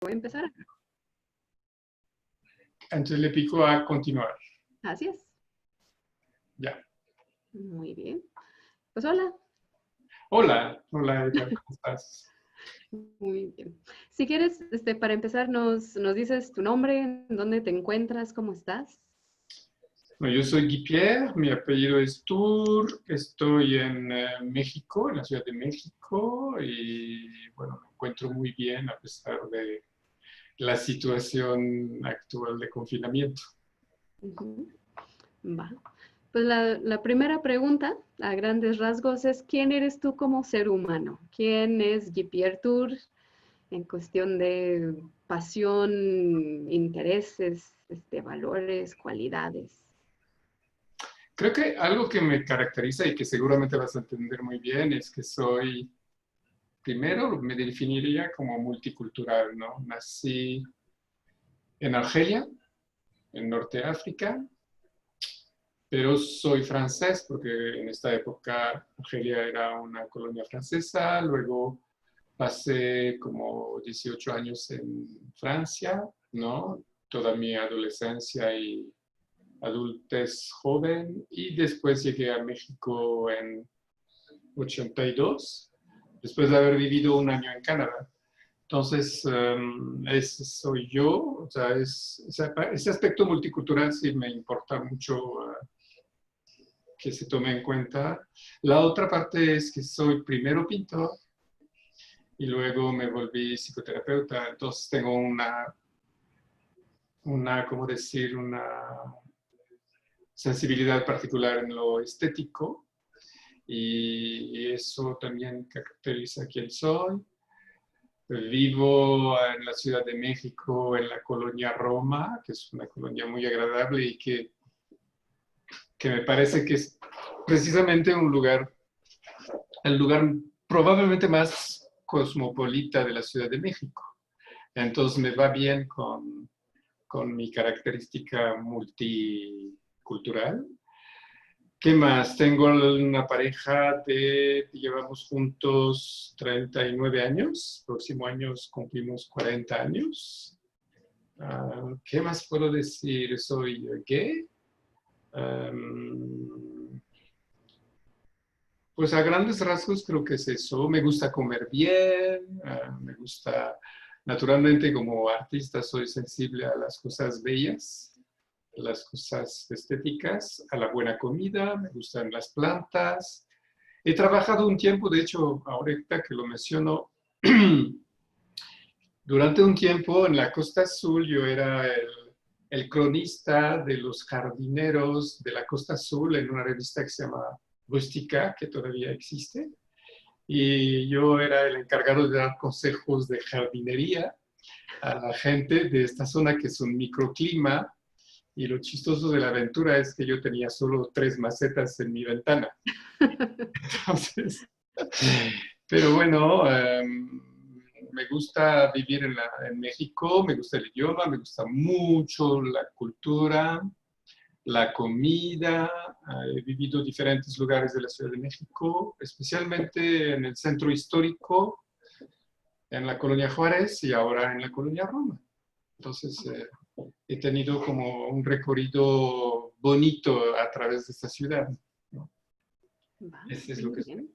voy a empezar. Entonces le pico a continuar. Así es. Ya. Muy bien. Pues hola. Hola, hola Edgar, ¿cómo estás? Muy bien. Si quieres, para empezar, nos dices tu nombre, dónde te encuentras, cómo estás. Bueno, yo soy Guy Pierre, mi apellido es Tour, estoy en México, en la Ciudad de México, y bueno, me encuentro muy bien a pesar de la situación actual de confinamiento. Ujú. Va. Pues la primera pregunta, a grandes rasgos, es ¿quién eres tú como ser humano? ¿Quién es Guy Pierre Tour en cuestión de pasión, intereses, valores, cualidades? Creo que algo que me caracteriza y que seguramente vas a entender muy bien es que soy, primero me definiría como multicultural, ¿no? Nací en Argelia, en Norte de África, pero soy francés porque en esta época Argelia era una colonia francesa, luego pasé como 18 años en Francia, ¿no? Toda mi adolescencia y adultez joven, y después llegué a México en 82, después de haber vivido un año en Canadá. Entonces, ese soy yo, o sea, ese aspecto multicultural sí me importa mucho que se tome en cuenta. La otra parte es que soy primero pintor y luego me volví psicoterapeuta, entonces tengo ¿cómo decir? Una sensibilidad particular en lo estético y eso también caracteriza quién soy. Vivo en la Ciudad de México, en la colonia Roma, que es una colonia muy agradable y que me parece que es precisamente el lugar probablemente más cosmopolita de la Ciudad de México. Entonces me va bien con mi característica multicultural. ¿Qué más? Tengo una pareja llevamos juntos 39 años, próximo año cumplimos 40 años. ¿Qué más puedo decir? Soy gay. Um, Pues a grandes rasgos creo que es eso. Me gusta comer bien, me gusta, naturalmente como artista soy sensible a las cosas bellas, a las cosas estéticas, a la buena comida, me gustan las plantas. He trabajado un tiempo, de hecho, ahorita que lo menciono, durante un tiempo en la Costa Azul yo era el cronista de los jardineros de la Costa Azul en una revista que se llama Rústica, que todavía existe. Y yo era el encargado de dar consejos de jardinería a la gente de esta zona que es un microclima. Y lo chistoso de la aventura es que yo tenía solo 3 macetas en mi ventana. Entonces, pero bueno, me gusta vivir en México, me gusta el idioma, me gusta mucho la cultura, la comida. He vivido en diferentes lugares de la Ciudad de México, especialmente en el centro histórico, en la colonia Juárez y ahora en la colonia Roma. Entonces, he tenido como un recorrido bonito a través de esta ciudad, ¿no? Va, Ese es lo muy que soy. bien.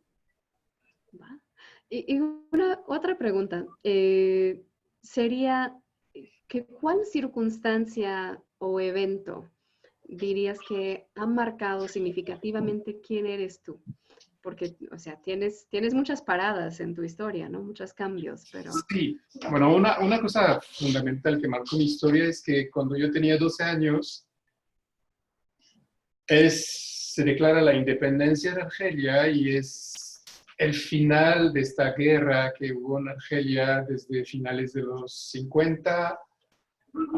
Va. Y otra pregunta sería que ¿cuál circunstancia o evento dirías que ha marcado significativamente quién eres tú? Porque, o sea, tienes muchas paradas en tu historia, ¿no? Muchos cambios, pero... Sí, bueno, una cosa fundamental que marcó mi historia es que cuando yo tenía 12 años, se declara la independencia de Argelia y es el final de esta guerra que hubo en Argelia desde finales de los 50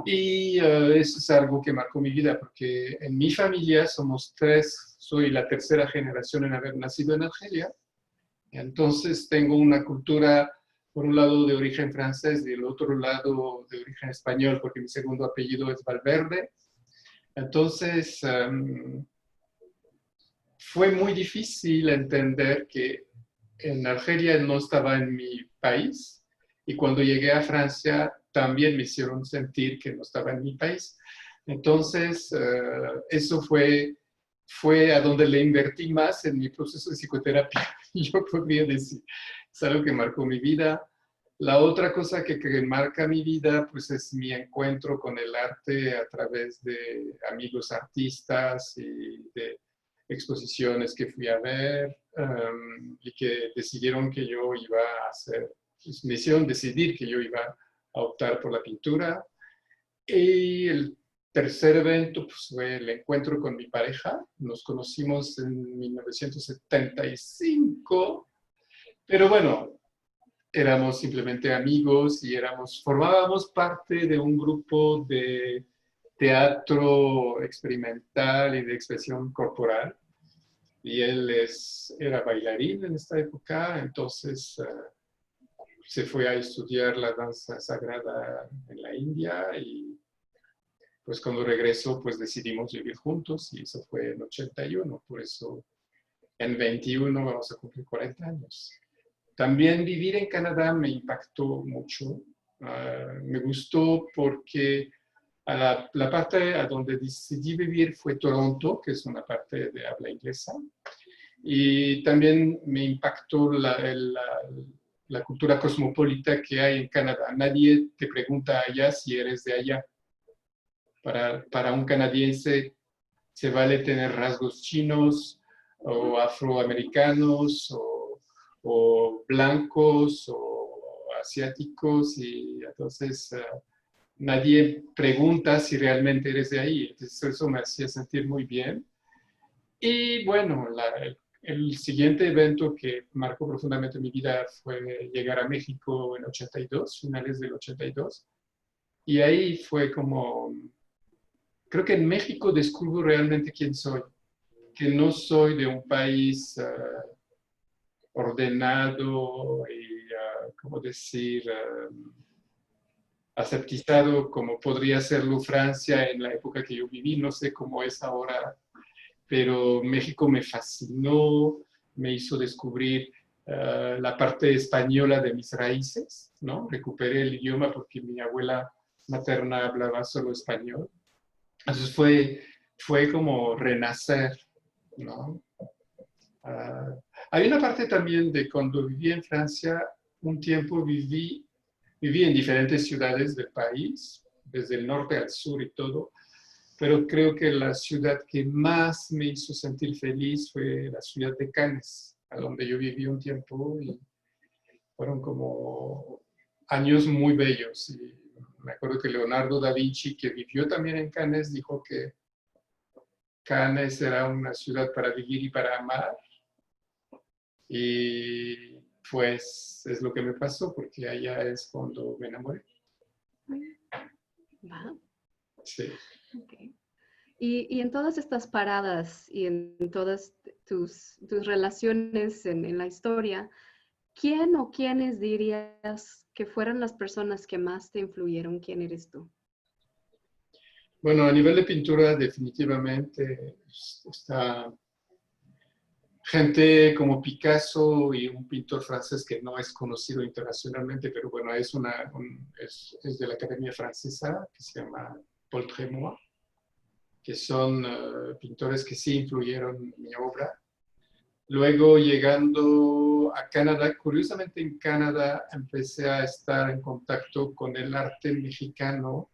y eso es algo que marcó mi vida porque en mi familia somos tres, soy la tercera generación en haber nacido en Argelia, entonces tengo una cultura por un lado de origen francés y del otro lado de origen español porque mi segundo apellido es Valverde. Entonces, fue muy difícil entender que en Argelia no estaba en mi país Y cuando llegué a Francia, también me hicieron sentir que no estaba en mi país. Entonces, eso fue a donde le invertí más en mi proceso de psicoterapia. Yo podría decir, es algo que marcó mi vida. La otra cosa que marca mi vida, pues es mi encuentro con el arte a través de amigos artistas y de exposiciones que fui a ver y que decidieron que yo iba a hacer, pues, me hicieron decidir que yo iba a optar por la pintura. Y el tercer evento pues, fue el encuentro con mi pareja. Nos conocimos en 1975, pero bueno, éramos simplemente amigos y formábamos parte de un grupo de teatro experimental y de expresión corporal. Y él era bailarín en esta época, entonces se fue a estudiar la danza sagrada en la India y pues cuando regresó pues decidimos vivir juntos y eso fue en 81, por eso en 21 vamos a cumplir 40 años. También vivir en Canadá me impactó mucho. Me gustó porque la parte a donde decidí vivir fue Toronto, que es una parte de habla inglesa. Y también me impactó la cultura cosmopolita que hay en Canadá. Nadie te pregunta allá si eres de allá. Para un canadiense se vale tener rasgos chinos o afroamericanos o blancos o asiáticos y entonces nadie pregunta si realmente eres de ahí. Entonces eso me hacía sentir muy bien. Y bueno, el siguiente evento que marcó profundamente mi vida fue llegar a México en 82, finales del 82. Y ahí fue como, creo que en México descubro realmente quién soy, que no soy de un país ordenado y, ¿cómo decir?, aseptizado como podría serlo Francia en la época que yo viví. No sé cómo es ahora, pero México me fascinó, me hizo descubrir la parte española de mis raíces, ¿no? Recuperé el idioma porque mi abuela materna hablaba solo español. Entonces fue como renacer, ¿no? Hay una parte también de cuando viví en Francia, un tiempo viví en diferentes ciudades del país, desde el norte al sur y todo, pero creo que la ciudad que más me hizo sentir feliz fue la ciudad de Cannes, a donde yo viví un tiempo y fueron como años muy bellos. Y me acuerdo que Leonardo da Vinci, que vivió también en Cannes, dijo que Cannes era una ciudad para vivir y para amar. Y pues es lo que me pasó, porque allá es cuando me enamoré. Va. Sí. Okay. Y en todas estas paradas y en todas tus relaciones en la historia, ¿quién o quiénes dirías que fueron las personas que más te influyeron? ¿Quién eres tú? Bueno, a nivel de pintura definitivamente está gente como Picasso y un pintor francés que no es conocido internacionalmente, pero bueno, es de la Academia Francesa, que se llama Paul Trémois, que son pintores que sí influyeron en mi obra. Luego, llegando a Canadá, curiosamente en Canadá empecé a estar en contacto con el arte mexicano,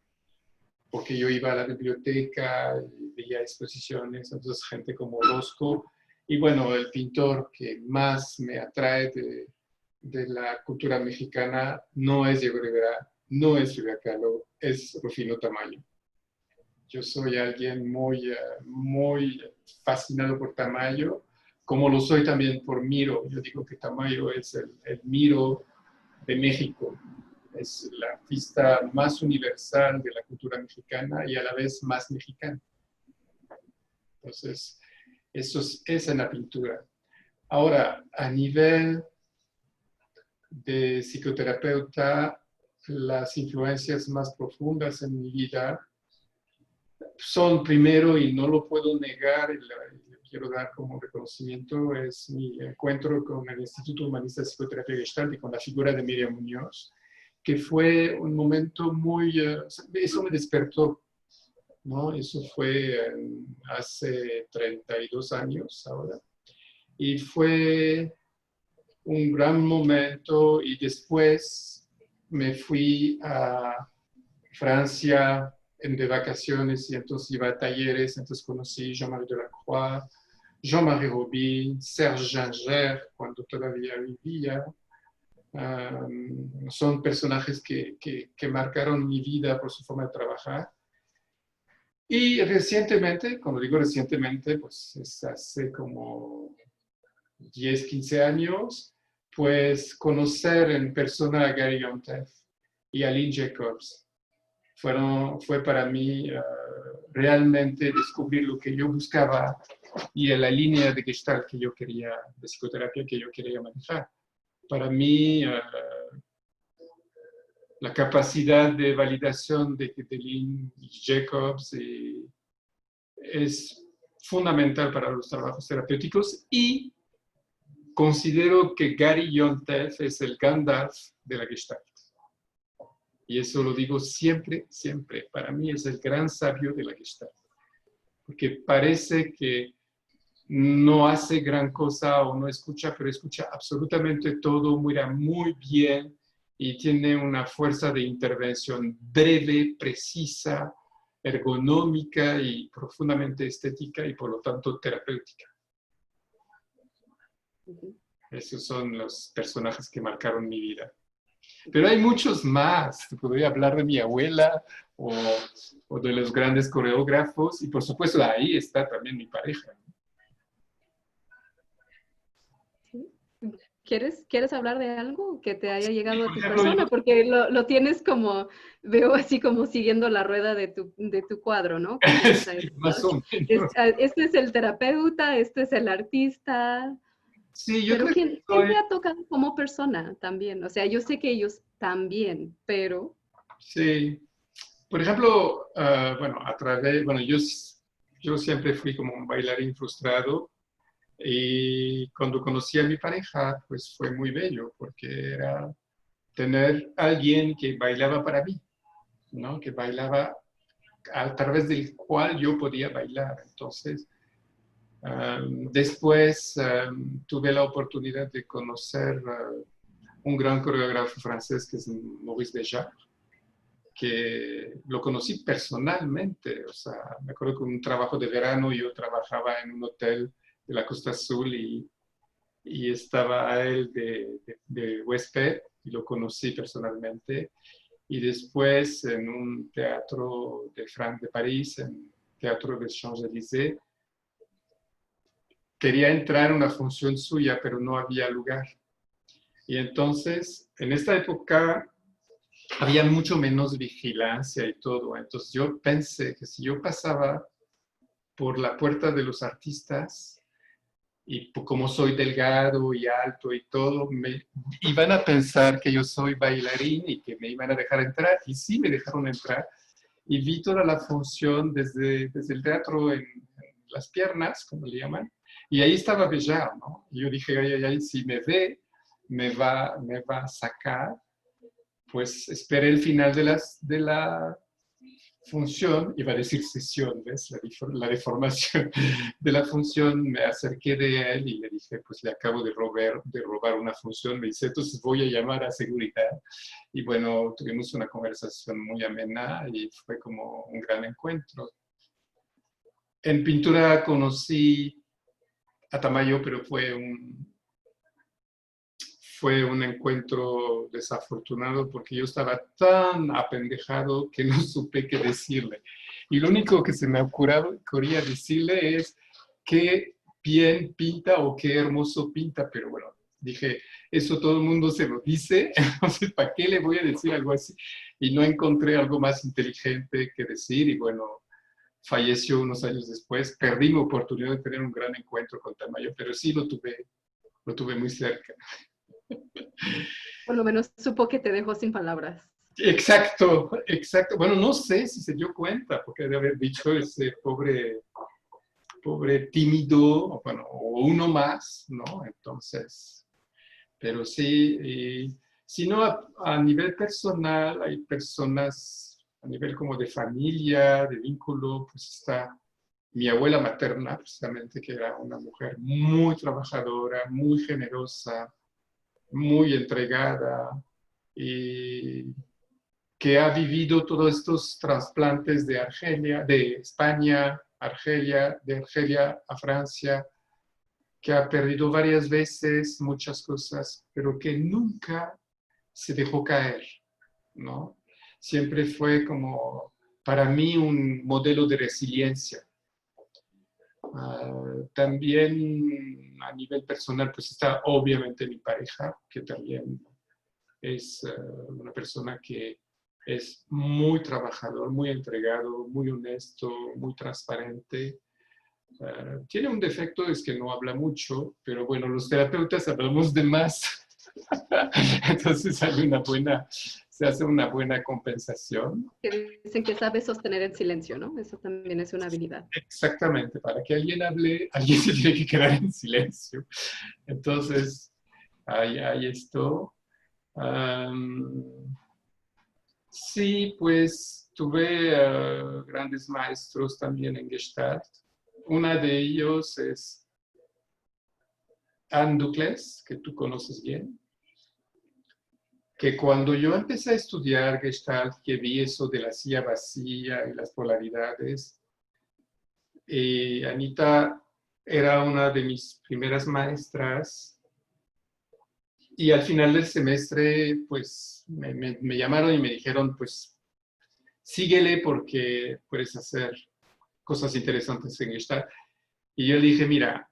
porque yo iba a la biblioteca y veía exposiciones, entonces gente como Orozco. Y bueno, el pintor que más me atrae de la cultura mexicana no es Diego Rivera, no es Frida Kahlo, es Rufino Tamayo. Yo soy alguien muy fascinado por Tamayo, como lo soy también por Miro. Yo digo que Tamayo es el Miro de México. Es el artista más universal de la cultura mexicana y a la vez más mexicana. Entonces, eso es en la pintura. Ahora, a nivel de psicoterapeuta, las influencias más profundas en mi vida son primero, y no lo puedo negar, y quiero dar como reconocimiento, es mi encuentro con el Instituto Humanista de Psicoterapia Gestalt y con la figura de Miriam Muñoz. que fue un momento muy, eso me despertó, ¿no? Eso fue hace 32 años ahora. Y fue un gran momento y después me fui a Francia de vacaciones y entonces iba a talleres, entonces conocí Jean-Marie Delacroix, Jean-Marie Robin, Serge Gingert, cuando todavía vivía. Son personajes que marcaron mi vida por su forma de trabajar. Y recientemente, cuando digo recientemente, pues es hace como 10, 15 años, pues conocer en persona a Gary Yontef y a Lynn Jacobs fue para mí realmente descubrir lo que yo buscaba y la línea de Gestalt que yo quería, de psicoterapia que yo quería manejar. Para mí, la capacidad de validación de Lynn Jacobs es fundamental para los trabajos terapéuticos y considero que Gary Yontef es el Gandalf de la Gestalt. Y eso lo digo siempre, siempre. Para mí es el gran sabio de la Gestalt. Porque parece que no hace gran cosa o no escucha, pero escucha absolutamente todo, mira muy bien y tiene una fuerza de intervención breve, precisa, ergonómica y profundamente estética y por lo tanto terapéutica. Esos son los personajes que marcaron mi vida. Pero hay muchos más. Podría hablar de mi abuela o de los grandes coreógrafos y por supuesto ahí está también mi pareja. ¿Quieres hablar de algo que te haya llegado Sí, a por tu ejemplo, persona? Porque lo tienes como, veo así como siguiendo la rueda de tu cuadro, ¿no? Como, o sea, sí, más o menos. este es el terapeuta, este es el artista, Sí, yo pero creo que ¿quién te ha tocado como persona también? O sea, yo sé que ellos también, pero... sí. Por ejemplo, bueno, yo siempre fui como un bailarín frustrado y cuando conocí a mi pareja, pues fue muy bello porque era tener alguien que bailaba para mí, ¿no? Que bailaba a través del cual yo podía bailar. Entonces, después tuve la oportunidad de conocer un gran coreógrafo francés que es Maurice Béjart, que lo conocí personalmente. O sea, me acuerdo que en un trabajo de verano yo trabajaba en un hotel de la Costa Azul y estaba él de huésped y lo conocí personalmente. Y después en un teatro de París, en Teatro des Champs-Élysées, quería entrar en una función suya, pero no había lugar. Y entonces, en esta época, había mucho menos vigilancia y todo. Entonces yo pensé que si yo pasaba por la puerta de los artistas, y como soy delgado y alto y todo, me iban a pensar que yo soy bailarín y que me iban a dejar entrar. Y sí me dejaron entrar. Y vi toda la función desde el teatro en las piernas, como le llaman. Y ahí estaba Béjart, ¿no? Y yo dije, ay, ay, ay, si me ve, me va a sacar. Pues esperé el final de la función, iba a decir sesión, ¿ves? La deformación de la función, me acerqué de él y le dije, pues le acabo de robar una función, me dice, entonces voy a llamar a seguridad. Y bueno, tuvimos una conversación muy amena y fue como un gran encuentro. En pintura conocí a Tamayo, pero fue un encuentro desafortunado porque yo estaba tan apendejado que no supe qué decirle. Y lo único que se me ocurría decirle es qué bien pinta o qué hermoso pinta, pero bueno, dije, eso todo el mundo se lo dice, entonces, ¿para qué le voy a decir algo así? Y no encontré algo más inteligente que decir y bueno, falleció unos años después, perdí mi oportunidad de tener un gran encuentro con Tamayo, pero sí lo tuve muy cerca. Por lo menos supo que te dejó sin palabras. Exacto, exacto. Bueno, no sé si se dio cuenta, porque de haber dicho ese pobre tímido, o uno más, ¿no? Entonces, pero sí, sino a nivel personal. Hay personas a nivel como de familia, de vínculo, pues está mi abuela materna, precisamente, que era una mujer muy trabajadora, muy generosa, muy entregada, y que ha vivido todos estos trasplantes de Argelia, de España, Argelia, de Argelia a Francia, que ha perdido varias veces muchas cosas, pero que nunca se dejó caer, ¿no? Siempre fue como, para mí, un modelo de resiliencia. También a nivel personal, pues está obviamente mi pareja, que también es una persona que es muy trabajador, muy entregado, muy honesto, muy transparente. Tiene un defecto, es que no habla mucho, pero bueno, los terapeutas hablamos de más. Entonces se hace una buena compensación. Que dicen que sabe sostener el silencio, ¿no? Eso también es una habilidad. Exactamente, para que alguien hable, alguien se tiene que quedar en silencio. Entonces, hay esto. Sí, pues tuve grandes maestros también en Gestalt. Una de ellos es Anne Ducles, que tú conoces bien, que cuando yo empecé a estudiar Gestalt, que vi eso de la silla vacía y las polaridades, Anita era una de mis primeras maestras, y al final del semestre, pues me llamaron y me dijeron, pues síguele porque puedes hacer cosas interesantes en Gestalt. Y yo le dije, mira,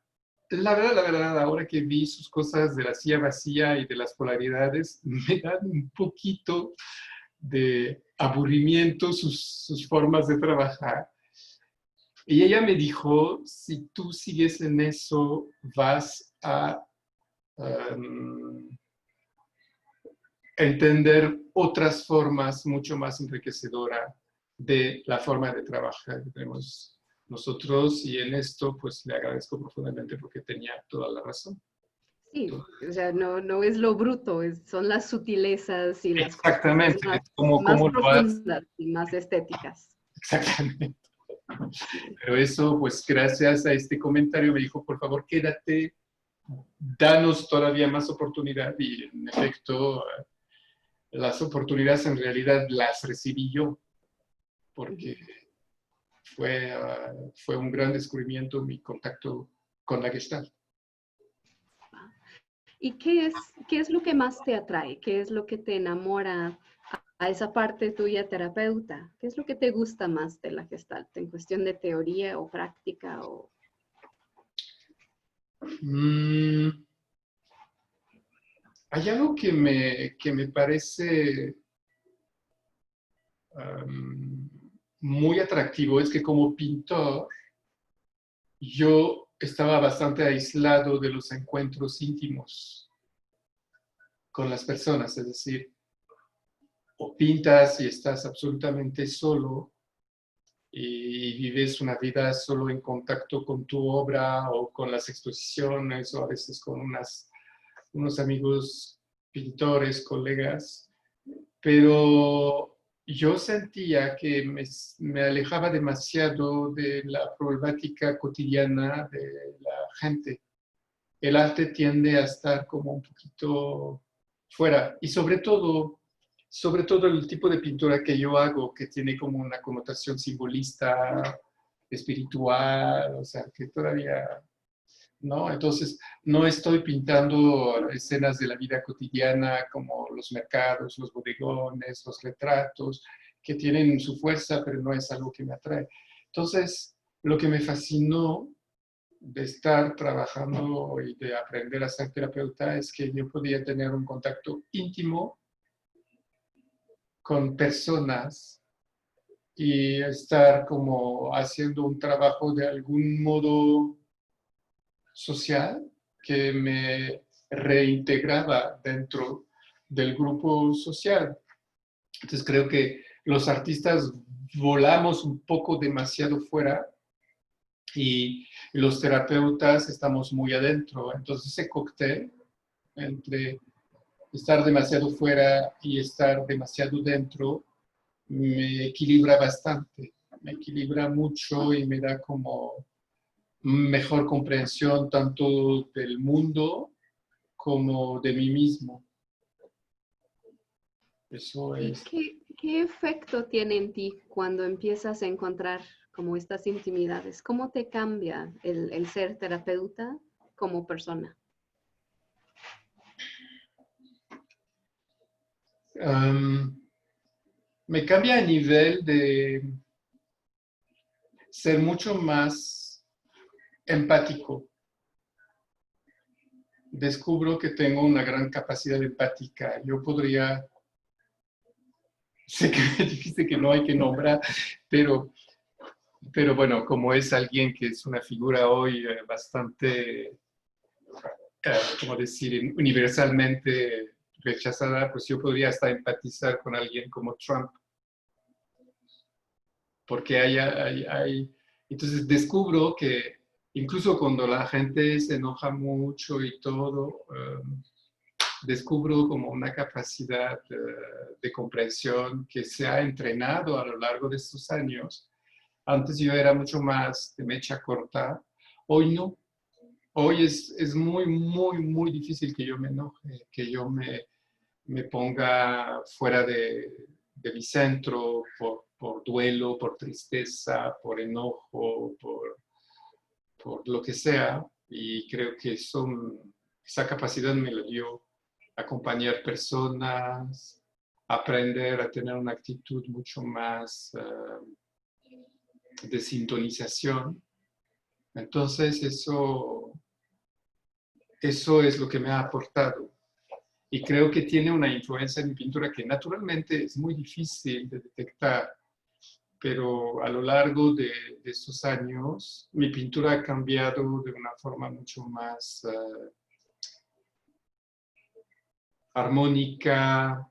la verdad, ahora que vi sus cosas de la silla vacía y de las polaridades, me dan un poquito de aburrimiento sus formas de trabajar. Y ella me dijo, si tú sigues en eso, vas a entender otras formas mucho más enriquecedoras de la forma de trabajar que tenemos nosotros, y en esto pues le agradezco profundamente porque tenía toda la razón. Sí, o sea, no es lo bruto, son las sutilezas y las cosas Exactamente, más, más cómo lo haces. profundas y más estéticas. Exactamente. Sí. Pero eso, pues gracias a este comentario me dijo, por favor, quédate, danos todavía más oportunidad, y en efecto, las oportunidades en realidad las recibí yo, porque fue un gran descubrimiento mi contacto con la Gestalt. ¿Y qué es lo que más te atrae? ¿Qué es lo que te enamora a esa parte tuya terapeuta? ¿Qué es lo que te gusta más de la Gestalt en cuestión de teoría o práctica? Hay algo que me parece muy atractivo, es que como pintor yo estaba bastante aislado de los encuentros íntimos con las personas, es decir, o pintas y estás absolutamente solo y vives una vida solo en contacto con tu obra o con las exposiciones, o a veces con unos amigos pintores, colegas, pero yo sentía que me alejaba demasiado de la problemática cotidiana de la gente. El arte tiende a estar como un poquito fuera, y sobre todo el tipo de pintura que yo hago, que tiene como una connotación simbolista, espiritual, o sea, que todavía, ¿no? Entonces, no estoy pintando escenas de la vida cotidiana como los mercados, los bodegones, los retratos, que tienen su fuerza, pero no es algo que me atrae. Entonces, lo que me fascinó de estar trabajando y de aprender a ser terapeuta es que yo podía tener un contacto íntimo con personas y estar como haciendo un trabajo de algún modo social que me reintegraba dentro del grupo social. Entonces creo que los artistas volamos un poco demasiado fuera y los terapeutas estamos muy adentro. Entonces ese cóctel entre estar demasiado fuera y estar demasiado dentro me equilibra bastante, me equilibra mucho y me da como mejor comprensión tanto del mundo como de mí mismo. Eso ¿Y es. qué efecto tiene en ti cuando empiezas a encontrar como estas intimidades? ¿Cómo te cambia el ser terapeuta como persona? Me cambia a nivel de ser mucho más empático. Descubro que tengo una gran capacidad empática. Yo podría, sé que dijiste que no hay que nombrar, pero, pero bueno, como es alguien que es una figura hoy bastante, como decir, universalmente rechazada, pues yo podría hasta empatizar con alguien como Trump, porque entonces descubro que incluso cuando la gente se enoja mucho y todo, descubro como una capacidad de comprensión que se ha entrenado a lo largo de estos años. Antes yo era mucho más de mecha corta, hoy no. Hoy es muy, muy, muy difícil que yo me enoje, que yo me ponga fuera de mi centro por duelo, por tristeza, por enojo, por lo que sea. Y creo que esa capacidad me la dio acompañar personas, aprender a tener una actitud mucho más de sintonización. Entonces eso es lo que me ha aportado. Y creo que tiene una influencia en mi pintura que naturalmente es muy difícil de detectar, pero a lo largo de estos años mi pintura ha cambiado de una forma mucho más armónica,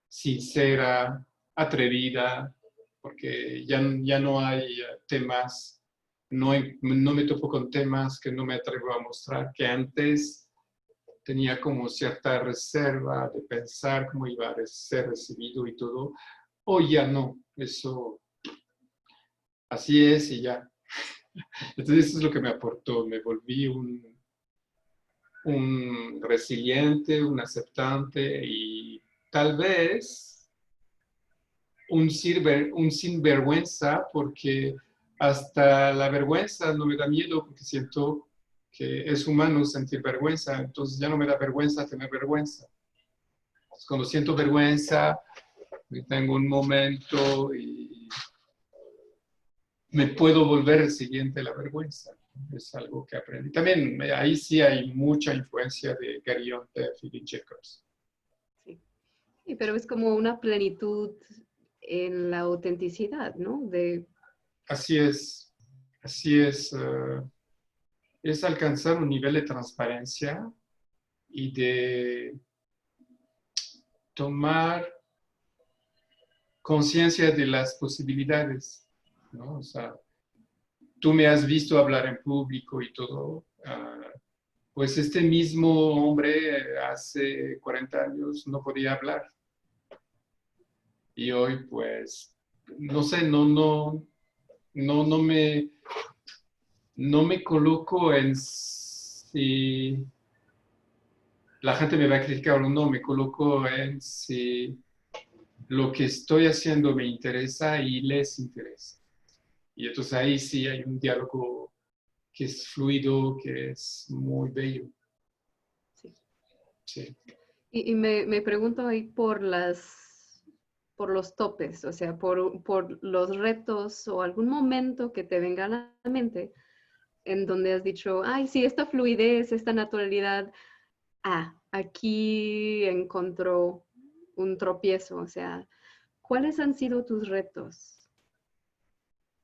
sincera, atrevida, porque ya no hay temas, no me topo con temas que no me atrevo a mostrar, que antes tenía como cierta reserva de pensar cómo iba a ser recibido y todo. Hoy ya no, eso así es y ya. Entonces eso es lo que me aportó, me volví un resiliente, un aceptante y tal vez un sinvergüenza, porque hasta la vergüenza no me da miedo porque siento que es humano sentir vergüenza, entonces ya no me da vergüenza tener vergüenza. Entonces, cuando siento vergüenza, tengo un momento y me puedo volver resiliente a la vergüenza. Es algo que aprendí. También ahí sí hay mucha influencia de Gary Onteff y de Jacobs. Sí. Sí, pero es como una plenitud en la autenticidad, ¿no? Así es, así es alcanzar un nivel de transparencia y de tomar conciencia de las posibilidades, ¿no? O sea, tú me has visto hablar en público y todo, pues este mismo hombre hace 40 años no podía hablar y hoy pues, no sé, no, no me coloco en si la gente me va a criticar o no, me coloco en si lo que estoy haciendo me interesa y les interesa. Y entonces ahí sí hay un diálogo que es fluido, que es muy bello. sí. Sí. Y me pregunto ahí por los topes, o sea, por los retos o algún momento que te venga a la mente en donde has dicho, ay, sí, esta fluidez, esta naturalidad, aquí encontró un tropiezo, o sea, ¿cuáles han sido tus retos?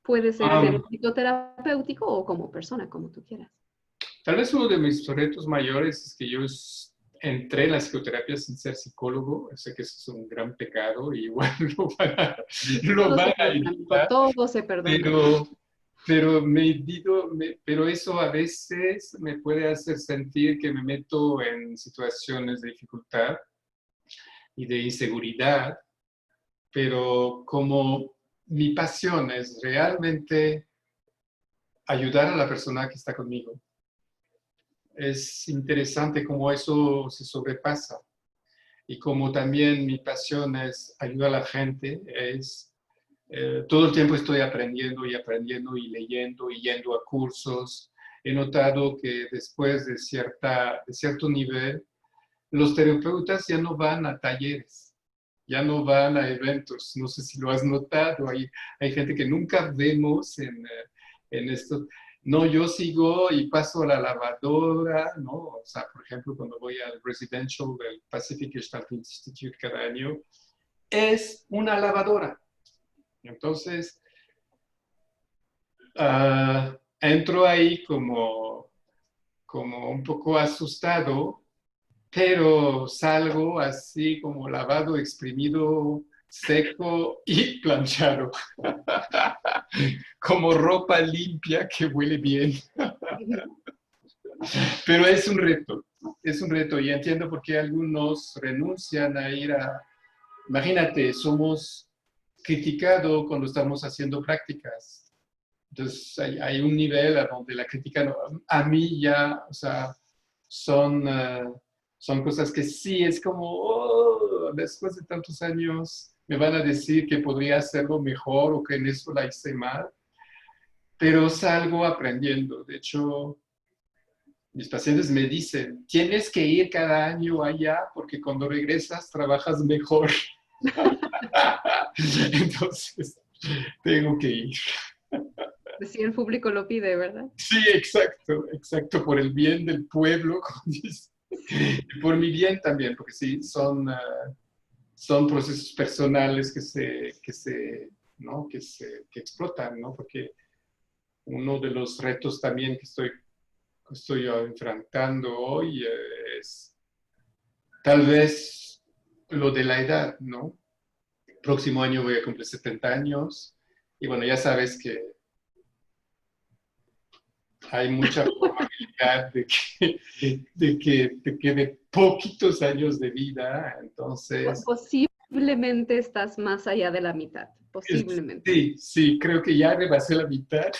Puede ser en el Um, ámbito terapéutico o como persona, como tú quieras. Tal vez uno de mis retos mayores es que yo entré en la psicoterapia sin ser psicólogo. Sé que eso es un gran pecado y igual lo van Todo a se perdona, amigo, editar, todo se perdona. pero pero eso a veces me puede hacer sentir que me meto en situaciones de dificultad y de inseguridad, pero como mi pasión es realmente ayudar a la persona que está conmigo, es interesante cómo eso se sobrepasa. Y como también mi pasión es ayudar a la gente, todo el tiempo estoy aprendiendo y aprendiendo y leyendo y yendo a cursos. He notado que después de cierto nivel, los terapeutas ya no van a talleres, ya no van a eventos. No sé si lo has notado, hay gente que nunca vemos en esto. No, yo sigo y paso a la lavadora, ¿no? O sea, por ejemplo, cuando voy al residential del Pacific Gestalt Institute cada año, es una lavadora. Entonces, entro ahí como un poco asustado, pero salgo así como lavado, exprimido, seco y planchado, como ropa limpia que huele bien. Pero es un reto y entiendo por qué algunos renuncian a ir a... Imagínate, somos criticados cuando estamos haciendo prácticas. Entonces hay un nivel a donde la crítica a mí ya, o sea, son, son cosas que sí es como, oh, después de tantos años me van a decir que podría hacerlo mejor o que en eso la hice mal, pero salgo aprendiendo. De hecho, mis pacientes me dicen, tienes que ir cada año allá porque cuando regresas trabajas mejor. Entonces, tengo que ir. Si el público lo pide, ¿verdad? Sí, exacto, exacto, por el bien del pueblo, como dice. Sí. Y por mi bien también, porque sí, son procesos personales ¿no? que explotan, ¿no? Porque uno de los retos también que estoy enfrentando hoy es tal vez lo de la edad, ¿no? Próximo año voy a cumplir 70 años y bueno, ya sabes que hay mucha probabilidad de que te quede poquitos años de vida, entonces, Posiblemente estás más allá de la mitad, posiblemente. sí, sí, creo que ya rebasé la mitad.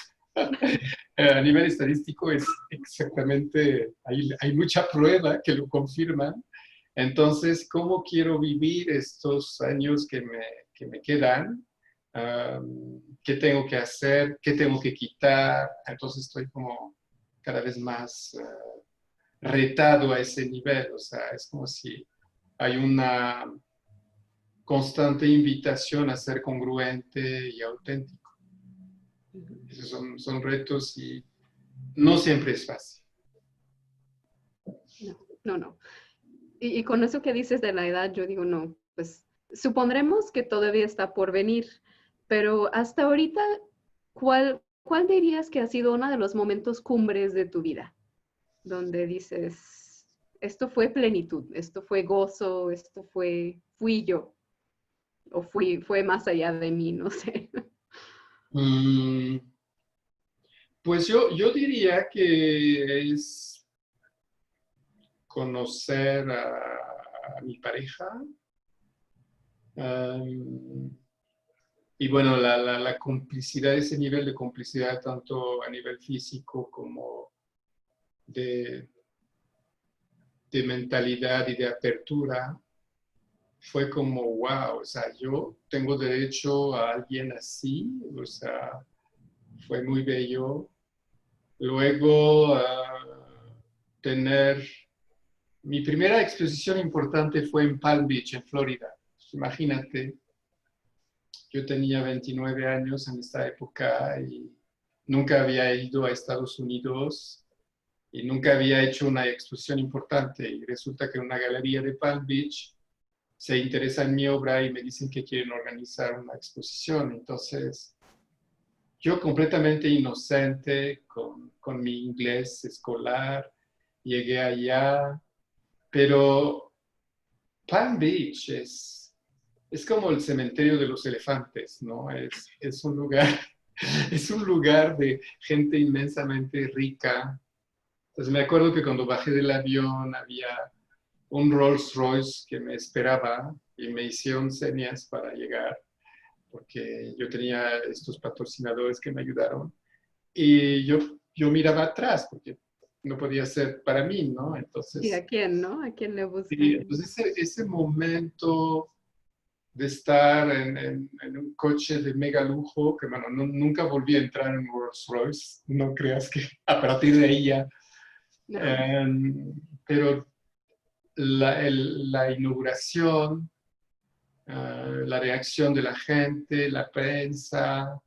A nivel estadístico es exactamente, hay mucha prueba que lo confirman. Entonces, ¿cómo quiero vivir estos años que me quedan? ¿Qué tengo que hacer? ¿Qué tengo que quitar? Entonces estoy como cada vez más retado a ese nivel. O sea, es como si hay una constante invitación a ser congruente y auténtico. Esos son retos y no siempre es fácil. No, no, no. Y con eso que dices de la edad, yo digo, no, pues supondremos que todavía está por venir, pero hasta ahorita, ¿cuál dirías que ha sido uno de los momentos cumbres de tu vida? Donde dices, esto fue plenitud, esto fue gozo, fui yo, o fue más allá de mí, no sé. Mm, pues yo diría que es conocer a mi pareja. um, y bueno, la complicidad, ese nivel de complicidad, tanto a nivel físico como de, de mentalidad y de apertura, fue como, wow, o sea, yo tengo derecho a alguien así, o sea, fue muy bello. Luego, tener mi primera exposición importante fue en Palm Beach, en Florida. Imagínate, yo tenía 29 años en esta época y nunca había ido a Estados Unidos y nunca había hecho una exposición importante. Y resulta que una galería de Palm Beach se interesa en mi obra y me dicen que quieren organizar una exposición. Entonces, yo completamente inocente con mi inglés escolar, llegué allá, pero Palm Beach es como el cementerio de los elefantes, ¿no? Es un lugar Es un lugar de gente inmensamente rica. Entonces me acuerdo que cuando bajé del avión había un Rolls Royce que me esperaba y me hicieron señas para llegar, porque yo tenía estos patrocinadores que me ayudaron. Y yo miraba atrás, porque no podía ser para mí, ¿no? ¿Y a Entonces, quién, no? ¿A quién le sí, buscan? entonces ese momento de estar en un coche de mega lujo, que bueno, nunca volví a entrar en Rolls Royce, no creas que a partir de ahí ya, No. pero la inauguración, la reacción de la gente, la prensa,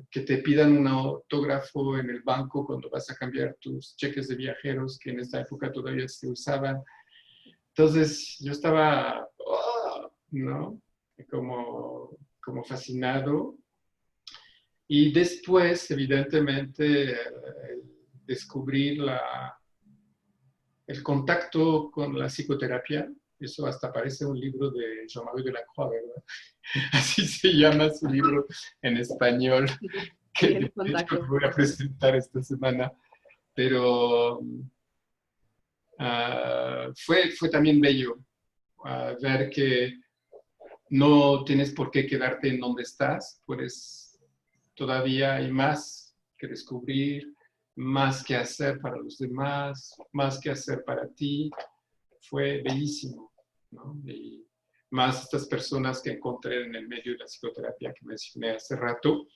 que te pidan un autógrafo en el banco cuando vas a cambiar tus cheques de viajeros, que en esta época todavía se usaban. Entonces yo estaba, oh, ¿no? Como fascinado. Y después, evidentemente, descubrir el contacto con la psicoterapia. Eso hasta parece un libro de Jean-Marie Delacroix, ¿verdad? Así se llama su libro en español, Sí, que el de hecho contacto. lo voy a presentar esta semana. Pero fue también bello ver que no tienes por qué quedarte en donde estás, pues todavía hay más que descubrir, más que hacer para los demás, más que hacer para ti. Fue bellísimo, ¿no? Y más estas personas que encontré en el medio de la psicoterapia que mencioné hace rato,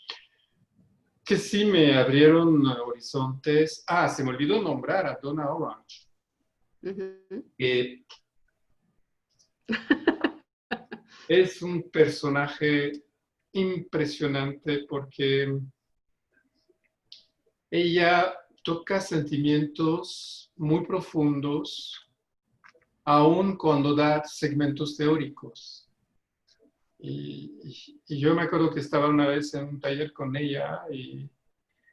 que sí me abrieron horizontes. Ah, se me olvidó nombrar a Donna Orange, Ujú. que es un personaje impresionante porque ella toca sentimientos muy profundos, aun cuando da segmentos teóricos. Y yo me acuerdo que estaba una vez en un taller con ella y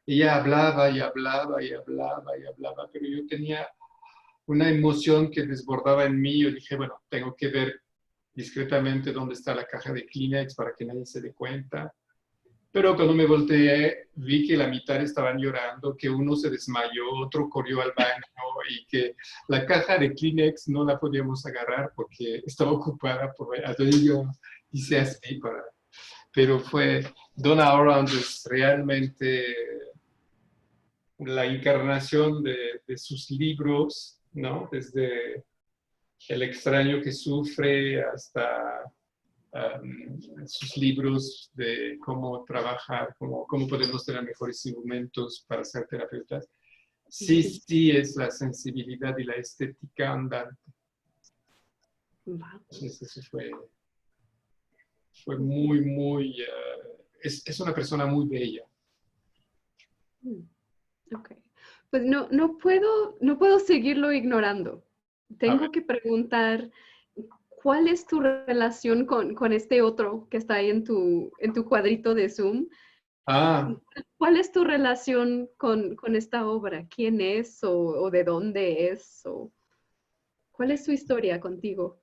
ella hablaba y hablaba y hablaba y hablaba, pero yo tenía una emoción que desbordaba en mí. Yo dije, bueno, tengo que ver discretamente dónde está la caja de Kleenex para que nadie se dé cuenta. Pero cuando me volteé, vi que la mitad estaban llorando, que uno se desmayó, otro corrió al baño y que la caja de Kleenex no la podíamos agarrar porque estaba ocupada por... Entonces yo hice así para... Pero fue... Donna Orange es realmente la encarnación de sus libros, ¿no? Desde El extraño que sufre hasta sus libros de cómo trabajar, cómo podemos tener mejores instrumentos para ser terapeutas. Sí, Ujú. sí es la sensibilidad y la estética andante. Wow. Eso fue muy, muy... es una persona muy bella. Mm, ok. Pues no puedo seguirlo ignorando. A ver. Tengo que preguntar, ¿cuál es tu relación con este otro que está ahí en tu cuadrito de Zoom? Ah, ¿Cuál es tu relación con esta obra? ¿Quién es o de dónde es? O, ¿cuál es su historia contigo?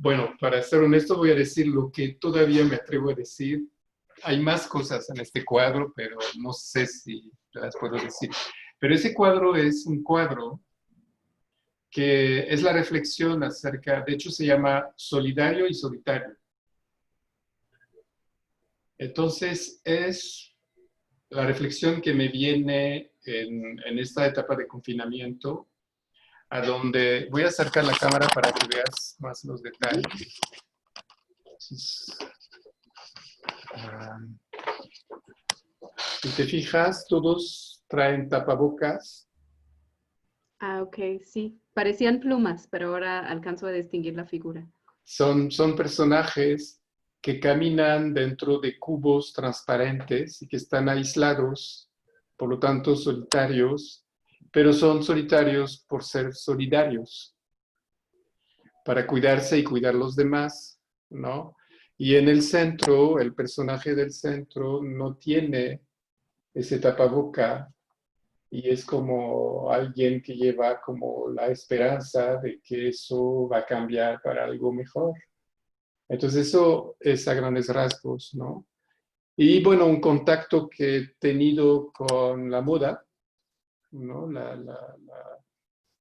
bueno, para ser honesto voy a decir lo que todavía me atrevo a decir. Hay más cosas en este cuadro, pero no sé si las puedo decir. Pero ese cuadro es un cuadro que es la reflexión acerca, de hecho se llama Solidario y Solitario. Entonces es la reflexión que me viene en esta etapa de confinamiento, a donde voy a acercar la cámara para que veas más los detalles. Entonces, si te fijas, todos traen tapabocas. Ah, ok, sí. Parecían plumas, pero ahora alcanzo a distinguir la figura. Son personajes que caminan dentro de cubos transparentes y que están aislados, por lo tanto solitarios, pero son solitarios por ser solidarios, para cuidarse y cuidar los demás, ¿no? Y en el centro, el personaje del centro no tiene ese tapaboca y es como alguien que lleva como la esperanza de que eso va a cambiar para algo mejor. Entonces eso es a grandes rasgos, ¿no? Y bueno, un contacto que he tenido con la moda, ¿no?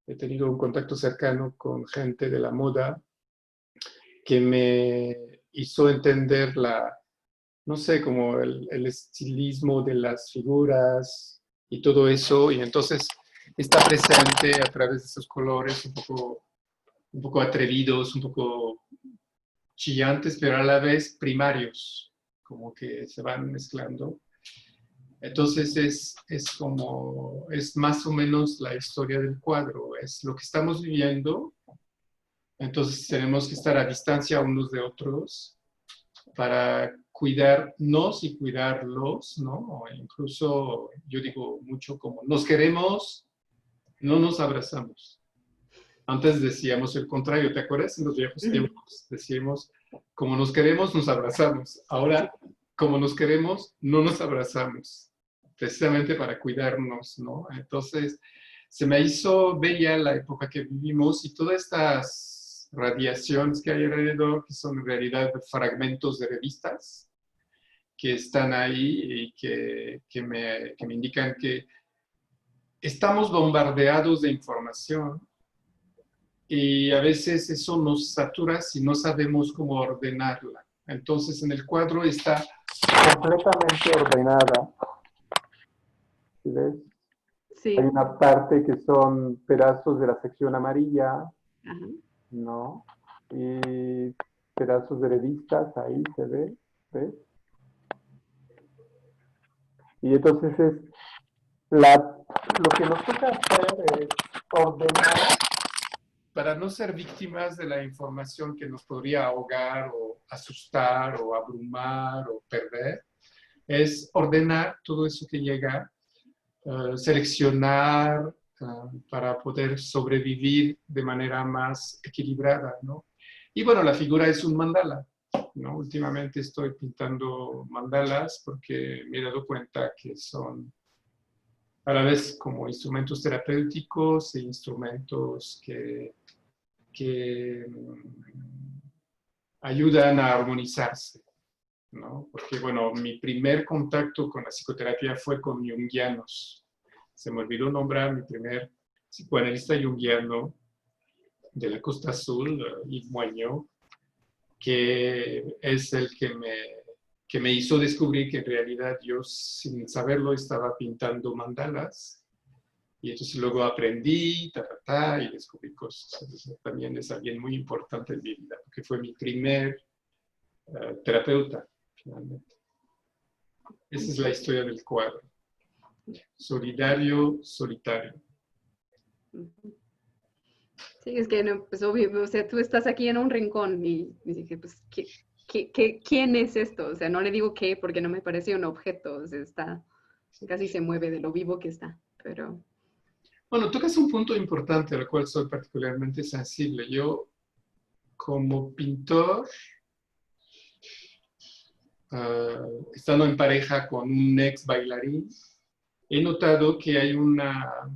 He tenido un contacto cercano con gente de la moda que me hizo entender no sé, como el estilismo de las figuras y todo eso. Y entonces está presente a través de esos colores un poco atrevidos, un poco chillantes, pero a la vez primarios, como que se van mezclando. Entonces es más o menos la historia del cuadro, es lo que estamos viviendo. Entonces tenemos que estar a distancia unos de otros para cuidarnos y cuidarlos, ¿no? O incluso yo digo mucho como nos queremos, no nos abrazamos. Antes decíamos el contrario, ¿te acuerdas? En los viejos tiempos decíamos, como nos queremos, nos abrazamos. Ahora, como nos queremos, no nos abrazamos, precisamente para cuidarnos, ¿no? Entonces, se me hizo bella la época que vivimos y todas estas radiaciones que hay alrededor, que son en realidad fragmentos de revistas que están ahí y que me indican que estamos bombardeados de información y a veces eso nos satura si no sabemos cómo ordenarla. Entonces en el cuadro está completamente ordenada. ¿Sí ves? Hay Sí. una parte que son pedazos de la sección amarilla, Ajá. ¿no? Y pedazos de revistas, ahí se ve, ¿ves? Y entonces lo que nos toca hacer es ordenar para no ser víctimas de la información que nos podría ahogar o asustar o abrumar o perder, es ordenar todo eso que llega, seleccionar para poder sobrevivir de manera más equilibrada, ¿no? Y bueno, la figura es un mandala, ¿no? Últimamente estoy pintando mandalas porque me he dado cuenta que son a la vez como instrumentos terapéuticos e instrumentos que ayudan a armonizarse, ¿no? Porque, bueno, mi primer contacto con la psicoterapia fue con junguianos. Se me olvidó nombrar mi primer psicoanalista junguiano de la Costa Azul, Yves Moigno, que es el que me hizo descubrir que en realidad yo, sin saberlo, estaba pintando mandalas. Y entonces luego aprendí, y descubrí cosas. Entonces, también es alguien muy importante en mi vida, porque fue mi primer terapeuta, finalmente. Esa es la historia del cuadro. Solidario, solitario. Sí, es que no, pues obvio, o sea, tú estás aquí en un rincón y dije, pues, ¿quién es esto? O sea, no le digo qué porque no me parece un objeto, o sea, está, casi se mueve de lo vivo que está, pero... Bueno, tocas un punto importante al cual soy particularmente sensible. Yo, como pintor, estando en pareja con un ex bailarín, he notado que hay una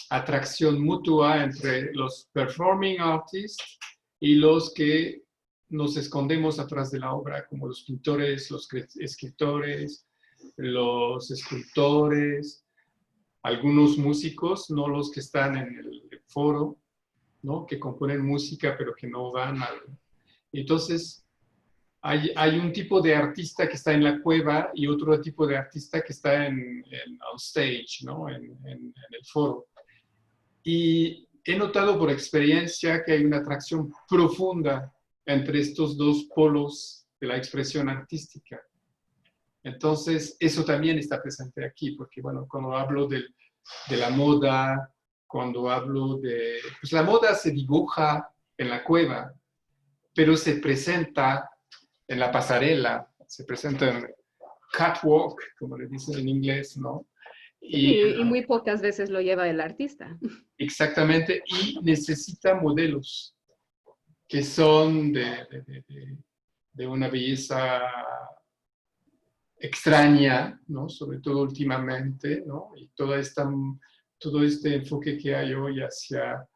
atracción mutua entre los performing artists y los que nos escondemos atrás de la obra, como los pintores, los escritores, los escultores, algunos músicos, no los que están en el foro, ¿no? Que componen música pero que no van a... Entonces, hay un tipo de artista que está en la cueva y otro tipo de artista que está on stage, ¿no? En el foro. Y he notado por experiencia que hay una atracción profunda entre estos dos polos de la expresión artística. Entonces, eso también está presente aquí, porque, bueno, cuando hablo de la moda, cuando hablo de... Pues la moda se dibuja en la cueva, pero se presenta en la pasarela, se presenta en catwalk, como le dicen en inglés, ¿no? Y Sí, y muy pocas veces lo lleva el artista. exactamente, y necesita modelos que son de una belleza extraña, ¿no? Sobre todo últimamente, ¿no? Y todo este enfoque que hay hoy hacia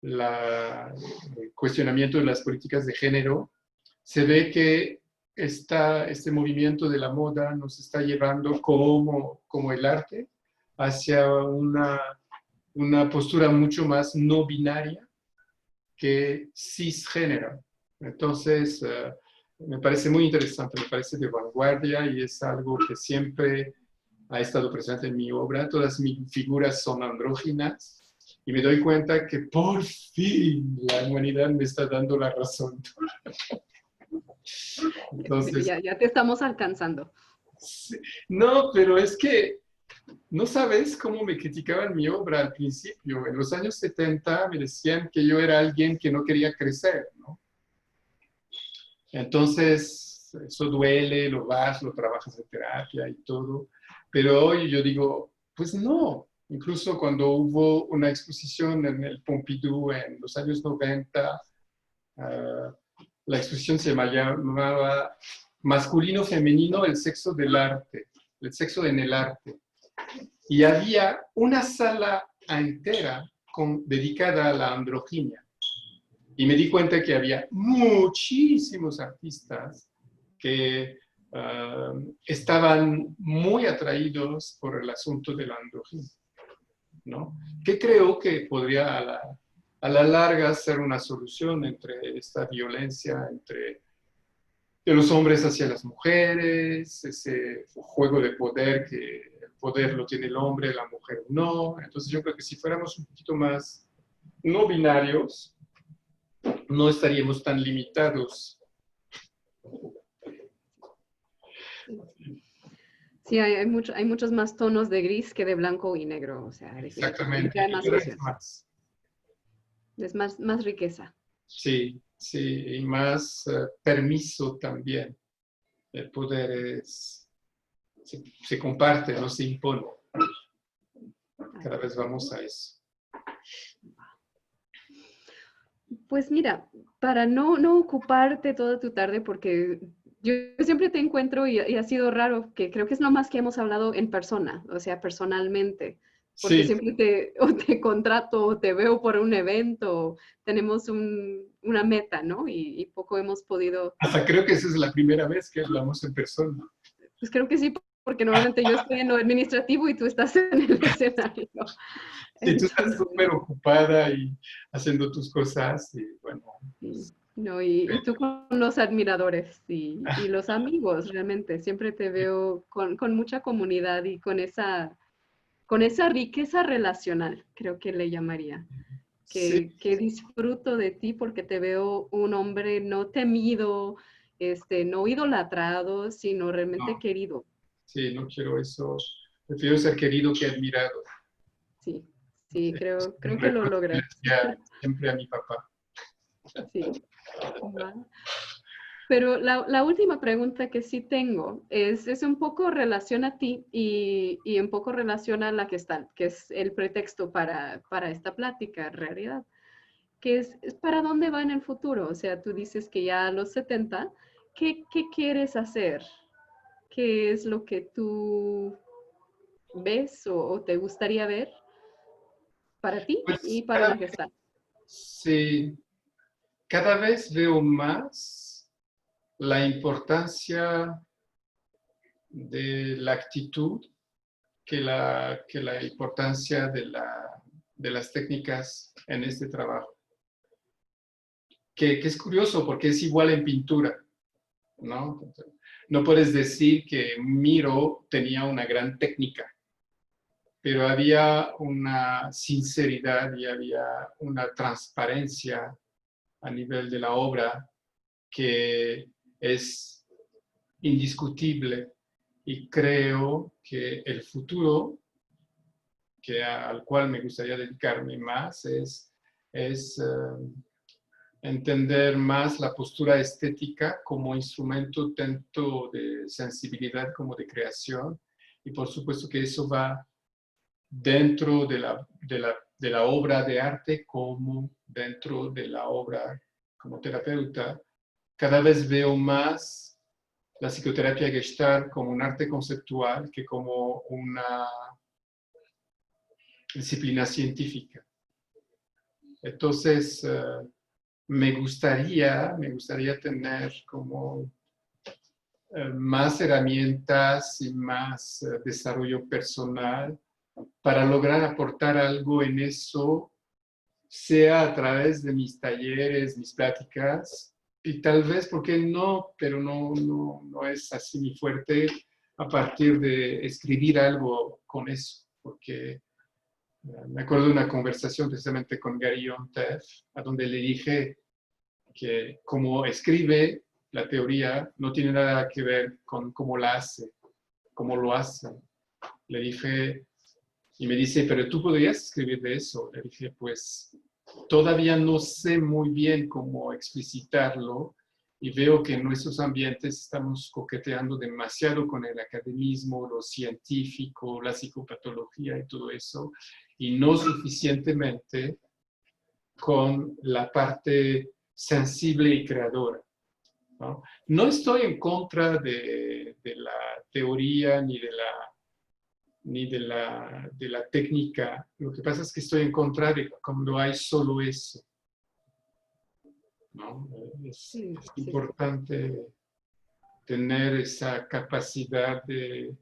el cuestionamiento de las políticas de género, se ve que este movimiento de la moda nos está llevando como el arte hacia una postura mucho más no binaria que cisgénero. Entonces, me parece muy interesante, me parece de vanguardia y es algo que siempre ha estado presente en mi obra. Todas mis figuras son andróginas y me doy cuenta que por fin la humanidad me está dando la razón. Entonces, Ya te estamos alcanzando. sí, no, pero es que no sabes cómo me criticaban mi obra al principio. En los años 70 me decían que yo era alguien que no quería crecer, ¿no? Entonces, eso duele, lo vas, lo trabajas en terapia y todo. Pero hoy yo digo, pues no. Incluso cuando hubo una exposición en el Pompidou en los años 90, la exposición se llamaba Masculino-Femenino, el sexo del arte, el sexo en el arte. Y había una sala entera dedicada a la androginia. Y me di cuenta que había muchísimos artistas que estaban muy atraídos por el asunto de la androginia, ¿no? Que creo que podría a la larga ser una solución entre esta violencia de los hombres hacia las mujeres, ese juego de poder que el poder lo tiene el hombre, la mujer no. Entonces yo creo que si fuéramos un poquito más no binarios, no estaríamos tan limitados. Sí, hay muchos más tonos de gris que de blanco y negro, o sea, definitivamente Exactamente. hay más opciones. Más. Es más riqueza. Sí, sí, y más permiso también. El poder se comparte, no se impone. Cada vez vamos a eso. Pues mira, para no ocuparte toda tu tarde, porque yo siempre te encuentro y ha sido raro, que creo que es lo más que hemos hablado en persona, o sea, personalmente, porque Sí, siempre o te contrato o te veo por un evento, tenemos una meta, ¿no? Y poco hemos podido. hasta creo que esa es la primera vez que hablamos en persona. Pues creo que sí, porque normalmente yo estoy en lo administrativo y tú estás en el escenario. Sí, tú estás Entonces, súper ocupada y haciendo tus cosas y bueno. sí, no, y tú con los admiradores y los amigos, realmente, siempre te veo con mucha comunidad y con esa riqueza relacional, creo que le llamaría, Sí, que disfruto de ti porque te veo un hombre no temido, no idolatrado, sino realmente no, querido. sí, no quiero eso. Prefiero ser querido que admirado. Sí, sí, creo que lo Recuerdo que le logras. decía siempre a mi papá. Sí. Va. Pero la última pregunta que sí tengo es un poco relación a ti y un poco relación a la que está, que es el pretexto para esta plática en realidad, que es para dónde va en el futuro. O sea, tú dices que ya a los 70, ¿qué quieres hacer? ¿Qué es lo que tú ves o te gustaría ver para ti y Pues para la Gestalt? sí, cada vez veo más la importancia de la actitud que la importancia de las técnicas en este trabajo. Que es curioso porque es igual en pintura, ¿no? No puedes decir que Miro tenía una gran técnica, pero había una sinceridad y había una transparencia a nivel de la obra que es indiscutible y creo que el futuro al cual me gustaría dedicarme más es entender más la postura estética como instrumento tanto de sensibilidad como de creación y por supuesto que eso va dentro de la obra de arte como dentro de la obra como terapeuta. Cada vez veo más la psicoterapia Gestalt como un arte conceptual que como una disciplina científica. Entonces, me gustaría tener como más herramientas y más desarrollo personal para lograr aportar algo en eso, sea a través de mis talleres, mis pláticas, y tal vez, ¿por qué no? Pero no es así mi fuerte a partir de escribir algo con eso, porque me acuerdo de una conversación precisamente con Gary Yontef, a donde le dije que como escribe la teoría no tiene nada que ver con cómo la hace, cómo lo hace. Le dije, y me dice, pero tú podrías escribir de eso. Le dije, pues todavía no sé muy bien cómo explicitarlo y veo que en nuestros ambientes estamos coqueteando demasiado con el academismo, lo científico, la psicopatología y todo eso, y no suficientemente con la parte sensible y creadora. ¿No? No estoy en contra de la teoría ni de la técnica. Lo que pasa es que estoy en contra de cuando hay solo eso. ¿No? Es Sí, sí, sí. importante tener esa capacidad de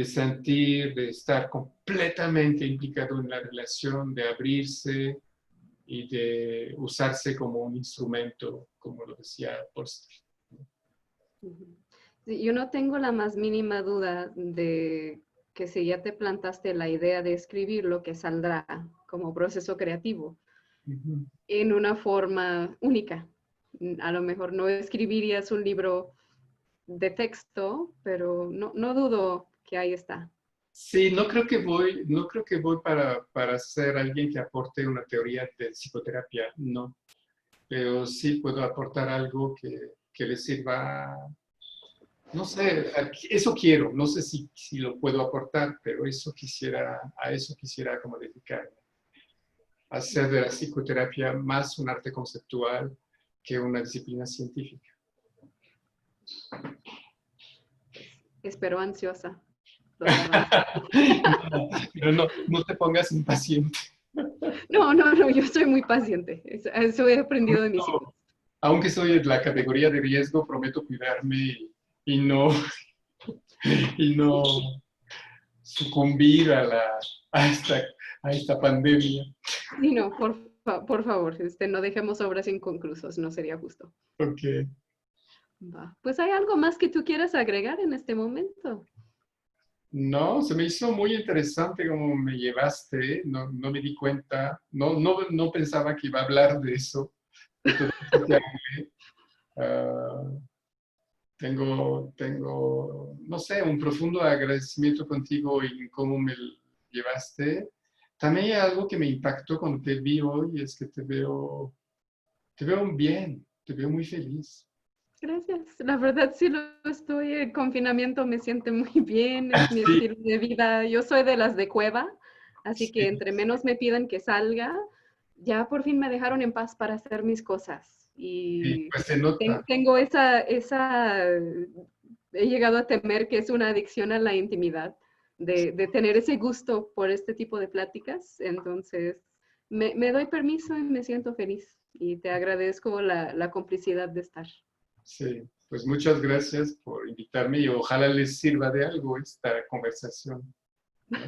sentir, de estar completamente implicado en la relación, de abrirse y de usarse como un instrumento, como lo decía Forster. Ujú. Sí, yo no tengo la más mínima duda de que si ya te plantaste la idea de escribir, lo que saldrá como proceso creativo Ujú. en una forma única. A lo mejor no escribirías un libro de texto, pero no dudo que ahí está. Sí, no creo que voy para ser alguien que aporte una teoría de psicoterapia, no, pero sí puedo aportar algo que le sirva, no sé, eso quiero, no sé si lo puedo aportar, pero a eso quisiera como dedicarme, hacer de la psicoterapia más un arte conceptual que una disciplina científica. Espero ansiosa los avances. Pero no te pongas impaciente. No, yo soy muy paciente. Eso he aprendido de mis hijos. Aunque soy de la categoría de riesgo, prometo cuidarme y no, y no sucumbir a esta pandemia. Y no, por favor, no dejemos obras inconclusas, no sería justo. Porque Va. Pues hay algo más que tú quieras agregar en este momento. no, se me hizo muy interesante cómo me llevaste, no me di cuenta, no pensaba que iba a hablar de eso, de todo esto que hablé. Ah, no sé, un profundo agradecimiento contigo y cómo me llevaste. También hay algo que me impactó cuando te vi hoy, es que te veo bien, te veo muy feliz. Gracias. La verdad sí lo estoy. El confinamiento me siente muy bien, es mi Sí, estilo de vida. Yo soy de las de cueva, así que sí, entre menos me pidan que salga, ya por fin me dejaron en paz para hacer mis cosas. sí, Y pues se nota. tengo he llegado a temer que es una adicción a la intimidad, de tener ese gusto por este tipo de pláticas. Entonces, me doy permiso y me siento feliz. Y te agradezco la complicidad de estar. Sí, pues muchas gracias por invitarme y ojalá les sirva de algo esta conversación, ¿no?